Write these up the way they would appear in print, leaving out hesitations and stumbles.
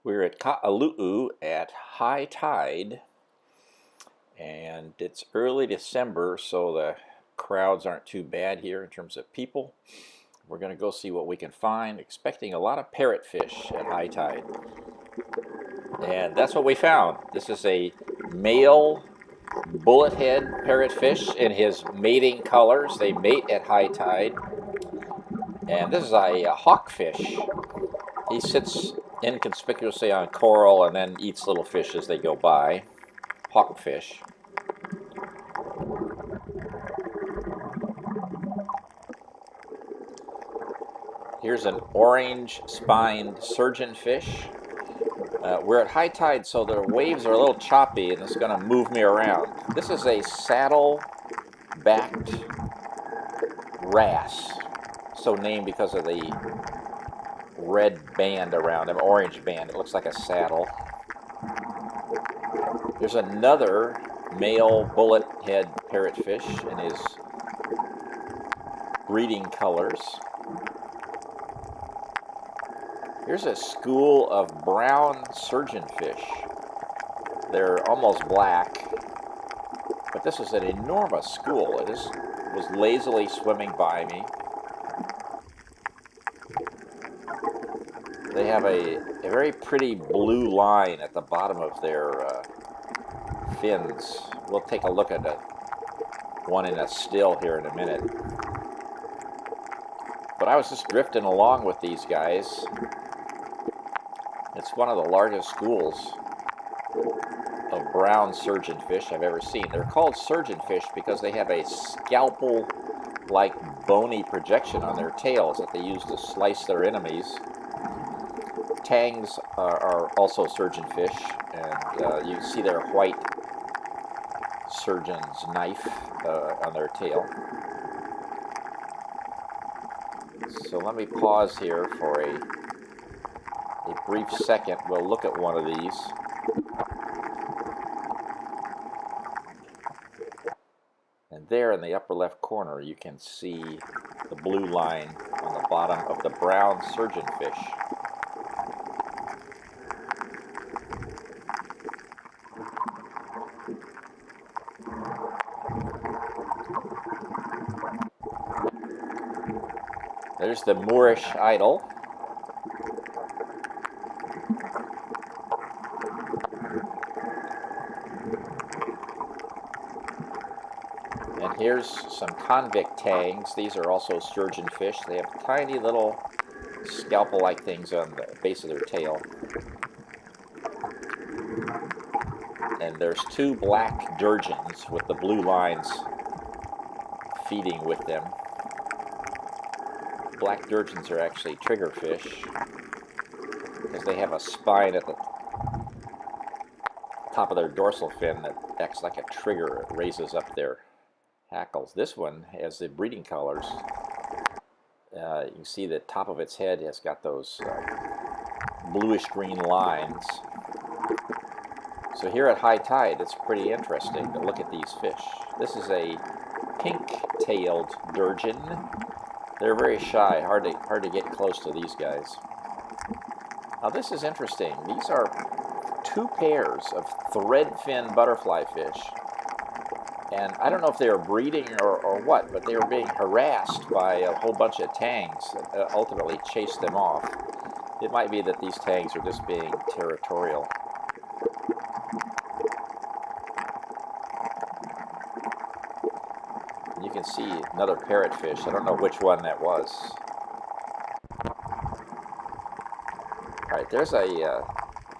We're at Kahalu'u at high tide, and it's early December, so the crowds aren't too bad here in terms of people. We're going to go see what we can find, expecting a lot of parrotfish at high tide. And that's what we found. This is a male bullethead parrotfish in his mating colors. They mate at high tide. And this is a hawkfish. He sits inconspicuously on coral and then eats little fish as they go by. Hawkfish. Here's an orange-spined surgeonfish. We're at high tide, so the waves are a little choppy, and it's going to move me around. This is a saddle-backed wrasse, so named because of the red band around him, orange band. It looks like a saddle. There's another male bullethead parrotfish in his breeding colors. Here's a school of brown surgeonfish. They're almost black, but this is an enormous school. It was lazily swimming by me. They have a very pretty blue line at the bottom of their fins. We'll take a look at one in a still here in a minute. But I was just drifting along with these guys. It's one of the largest schools of brown surgeonfish I've ever seen. They're called surgeonfish because they have a scalpel-like bony projection on their tails that they use to slice their enemies. Tangs are also surgeonfish, and you see their white surgeon's knife on their tail. So let me pause here for a brief second. We'll look at one of these. And there in the upper left corner you can see the blue line on the bottom of the brown surgeonfish. There's the Moorish idol. And here's some convict tangs. These are also surgeonfish. They have tiny little scalpel-like things on the base of their tail. And there's two black durgeons with the blue lines feeding with them. Black durgeons are actually triggerfish because they have a spine at the top of their dorsal fin that acts like a trigger. It raises up their hackles. This one has the breeding colors. You can see the top of its head has got those bluish-green lines. So here at high tide, it's pretty interesting to look at these fish. This is a pink-tailed durgeon. They're very shy, hard to get close to these guys. Now this is interesting. These are two pairs of thread-fin butterfly fish. And I don't know if they were breeding or what, but they were being harassed by a whole bunch of tangs that ultimately chased them off. It might be that these tangs are just being territorial. You can see another parrotfish. I don't know which one that was. Alright, there's a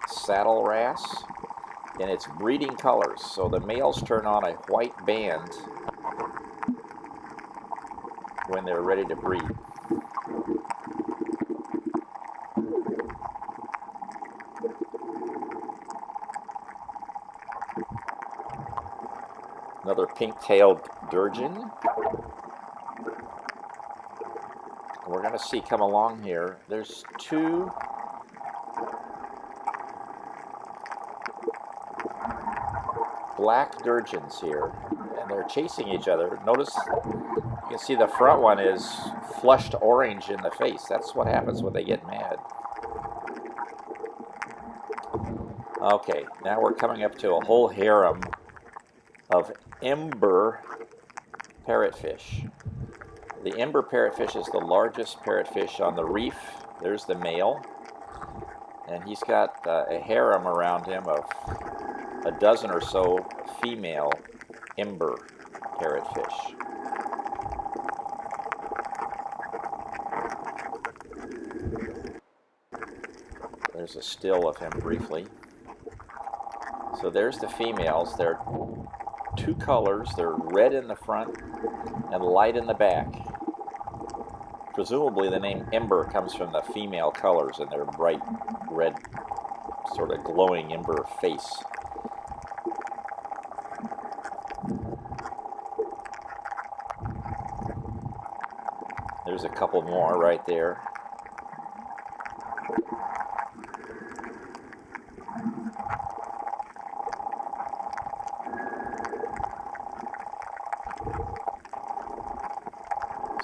saddle wrasse in its breeding colors. So the males turn on a white band when they're ready to breed. Another pink-tailed durgeon. We're going to see come along here. There's two black durgeons here, and they're chasing each other. Notice you can see the front one is flushed orange in the face. That's what happens when they get mad. Okay, now we're coming up to a whole harem of ember parrotfish. The ember parrotfish is the largest parrotfish on the reef. There's the male, and he's got a harem around him of a dozen or so female ember parrotfish. There's a still of him briefly. So there's the females. They're two colors. They're red in the front and light in the back. Presumably the name ember comes from the female colors and their bright red, sort of glowing ember face. There's a couple more right there.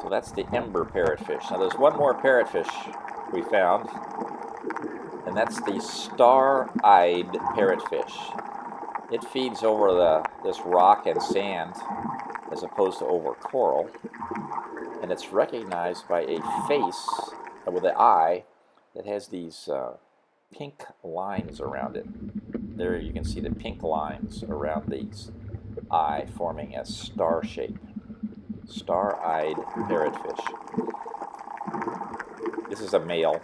So that's the ember parrotfish. Now there's one more parrotfish we found, and that's the star-eyed parrotfish. It feeds over this rock and sand as opposed to over coral, and it's recognized by a face with an eye that has these pink lines around it. There you can see the pink lines around these eye forming a star shape. Star-eyed parrotfish. This is a male.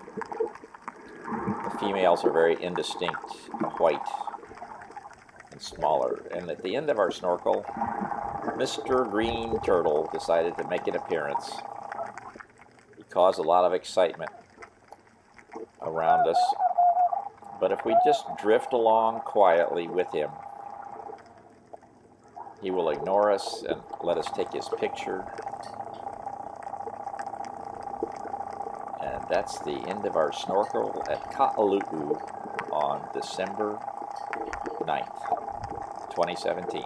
The females are very indistinct, white and smaller. And at the end of our snorkel, Mr. Green Turtle decided to make an appearance. He caused a lot of excitement around us. But if we just drift along quietly with him, he will ignore us and let us take his picture. And that's the end of our snorkel at Kahalu'u on December 9th, 2017.